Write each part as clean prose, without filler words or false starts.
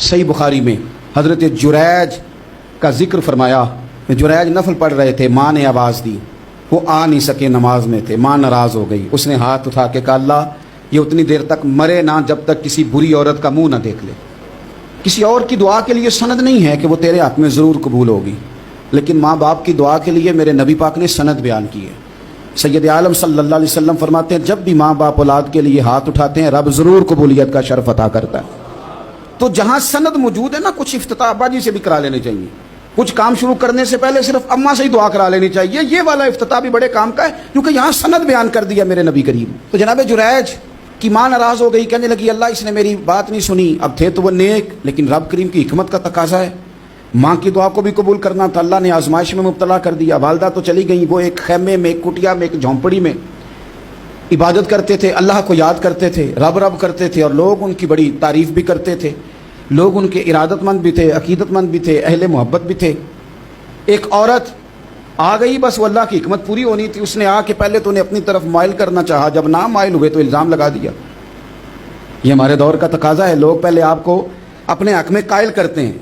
सही बुखारी में हज़रत जुरैज का जिक्र फरमाया। जुरैज नफल पढ़ रहे थे, माँ ने आवाज़ दी, वो आ नहीं सके, नमाज में थे, माँ नाराज़ हो गई। उसने हाथ उठा के कहा, अल्लाह ये उतनी देर तक मरे ना जब तक किसी बुरी औरत का मुंह ना देख ले। किसी और की दुआ के लिए सनद नहीं है कि वो तेरे हाथ में ज़रूर कबूल होगी, लेकिन माँ बाप की दुआ के लिए मेरे नबी पाक ने सनद बयान की है। सैयद आलम सल्लल्लाहु अलैहि वसल्लम फरमाते हैं, जब भी माँ बाप औलाद के लिए हाथ उठाते हैं रब ज़रूर कबूलियत का शर्फ अता करता है। तो जहाँ सनद मौजूद है ना, कुछ इफ्तिताह अब्बा जी से भी करा लेने चाहिए। कुछ काम शुरू करने से पहले सिर्फ अम्मा से ही दुआ करा लेनी चाहिए। ये वाला इफ्तिताह भी बड़े काम का है, क्योंकि यहाँ सनद बयान कर दिया मेरे नबी करीम। तो जनाब जुरैज की माँ नाराज़ हो गई, कहने लगी, अल्लाह इसने मेरी बात नहीं सुनी। अब थे तो वो नेक, लेकिन रब करीम की हिकमत का तकाजा है, माँ की दुआ को भी कबूल करना था। अल्लाह ने आजमाइश में मुब्तला कर दिया। वालदा तो चली गई, वो एक खैमे में, एक कुटिया में, एक झोंपड़ी में इबादत करते थे, अल्लाह को याद करते थे, रब रब करते थे, और लोग उनकी बड़ी तारीफ़ भी करते थे। लोग उनके इरादतमंद भी थे, अकीदतमंद भी थे, अहले मोहब्बत भी थे। एक औरत आ गई, बस वो अल्लाह की हिकमत पूरी होनी थी। उसने आके पहले तो उन्हें अपनी तरफ माइल करना चाहा, जब ना माइल हुए तो इल्ज़ाम लगा दिया। ये हमारे दौर का तकाजा है, लोग पहले आपको अपने हक में कायल करते हैं,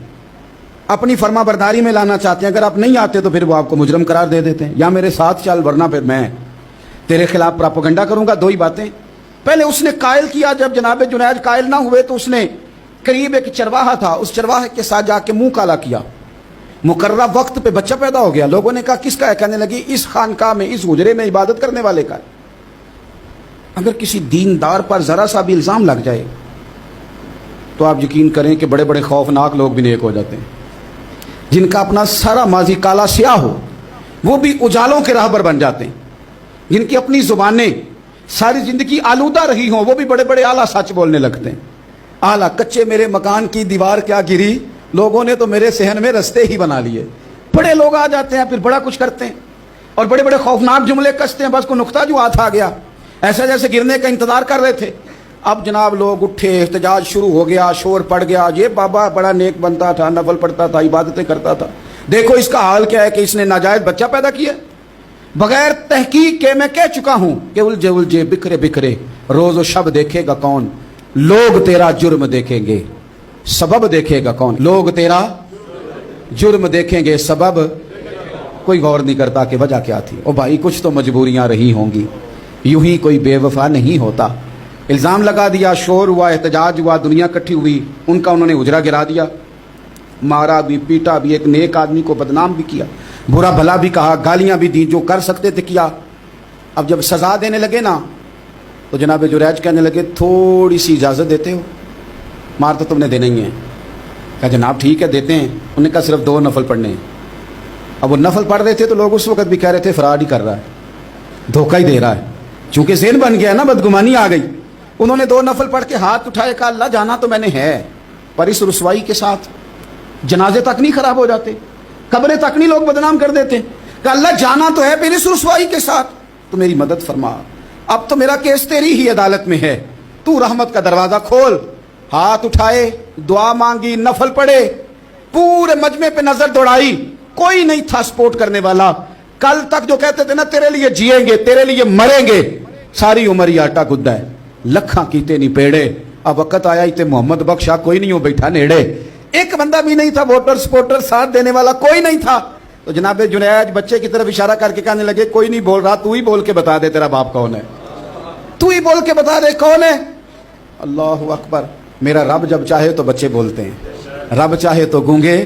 अपनी फर्मा बरदारी में लाना चाहते हैं। अगर आप नहीं आते तो फिर वो आपको मुजरम करार दे देते हैं, या मेरे साथ चल वरना फिर मैं तेरे खिलाफ प्रोपेगेंडा करूंगा। दो ही बातें। पहले उसने कायल किया, जब जनाब जुनैद कायल ना हुए तो उसने करीब एक चरवाहा था, उस चरवाहे के साथ जाके मुंह काला किया। मुकर्रर वक्त पे बच्चा पैदा हो गया। लोगों ने कहा किसका है? कहने लगी इस खानकाह में, इस हुजरे में इबादत करने वाले का। अगर किसी दीनदार पर जरा सा भी इल्ज़ाम लग जाए तो आप यकीन करें कि बड़े बड़े खौफनाक लोग भी नेक हो जाते हैं। जिनका अपना सारा माजी काला स्याह हो वो भी उजालों के राहबर बन जाते हैं। जिनकी अपनी जुबानें सारी जिंदगी आलूदा रही हों वो भी बड़े बड़े आला सच बोलने लगते हैं। आला कच्चे मेरे मकान की दीवार क्या गिरी, लोगों ने तो मेरे सहन में रस्ते ही बना लिए। बड़े लोग आ जाते हैं, फिर बड़ा कुछ करते हैं और बड़े बड़े खौफनाक जुमले कसते हैं। बस को नुक्ता जो हाथ आ गया, ऐसा जैसे गिरने का इंतजार कर रहे थे। अब जनाब लोग उठे, एहतजाज शुरू हो गया, शोर पड़ गया। ये बाबा बड़ा नेक बनता था, नफल पढ़ता था, इबादतें करता था, देखो इसका हाल क्या है कि इसने नाजायज बच्चा पैदा किया। बगैर तहकीक के मैं कह चुका हूं कि उलझे उलझे बिखरे बिखरे रोज व शब देखेगा कौन, लोग तेरा जुर्म देखेंगे सबब देखेगा कौन। लोग तेरा जुर्म देखेंगे सबब, कोई गौर नहीं करता कि वजह क्या थी। ओ भाई कुछ तो मजबूरियां रही होंगी, यूं ही कोई बेवफा नहीं होता। इल्ज़ाम लगा दिया, शोर हुआ, एहतजाज हुआ, दुनिया इकट्ठी हुई, उनका उन्होंने उजरा गिरा दिया, मारा भी, पीटा भी, एक नेक आदमी को बदनाम भी किया, बुरा भला भी कहा, गालियां भी दी, जो कर सकते थे किया। अब जब सजा देने लगे ना तो जनाब जुरैज कहने लगे थोड़ी सी इजाज़त देते हो, मार तो तुमने देना ही है। कहा जनाब ठीक है देते हैं। उन्होंने कहा सिर्फ 2 नफल पढ़ने हैं। अब वो नफल पढ़ रहे थे तो लोग उस वक्त भी कह रहे थे फराड ही कर रहा है, धोखा ही दे रहा है, चूंकि ज़हन बन गया ना, बदगुमानी आ गई। उन्होंने 2 नफल पढ़ के हाथ उठाए, कहा अल्लाह जाना तो मैंने है, पर इस रुसवाई के साथ जनाजे तक नहीं खराब हो जाते, कब्रें तक नहीं लोग बदनाम कर देते। कहा अल्लाह जाना तो है, फिर इस रुसवाई के साथ तो मेरी मदद फरमा। अब तो मेरा केस तेरी ही अदालत में है, तू रहमत का दरवाजा खोल। हाथ उठाए, दुआ मांगी, नफल पढ़े, पूरे मजमे पे नजर दौड़ाई, कोई नहीं था सपोर्ट करने वाला। कल तक जो कहते थे ना तेरे लिए जिएंगे, तेरे लिए मरेंगे, सारी उम्र ही आटा गुद्दा है, लखा कीते नहीं पेड़े। अब वक्त आया इतने मोहम्मद बख्शा कोई नहीं हो बैठा नेड़े, एक बंदा भी नहीं था, वोटर सपोर्टर साथ देने वाला कोई नहीं था। तो जनाब जुनैद बच्चे की तरफ इशारा करके कहने लगे कोई नहीं बोल रहा, तू ही बोल के बता दे तेरा बाप कौन है, तू ही बोल के बता दे कौन है। अल्लाहु अकबर। मेरा रब जब चाहे तो बच्चे बोलते हैं, रब चाहे तो गूंगे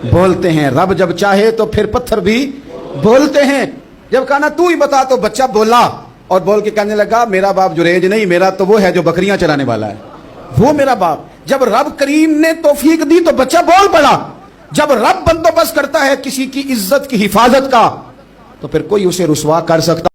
बोलते हैं, रब जब चाहे तो फिर पत्थर भी बोलते हैं। जब कहा ना तू ही बता तो बच्चा बोला और बोल के कहने लगा मेरा बाप जुरैज नहीं, मेरा तो वो है जो बकरियां चराने वाला है, वो मेरा बाप। जब रब करीम ने तौफीक दी तो बच्चा बोल पड़ा। जब रब बंदोबस्त करता है किसी की इज्जत की हिफाजत का तो फिर कोई उसे रुसवा कर सकता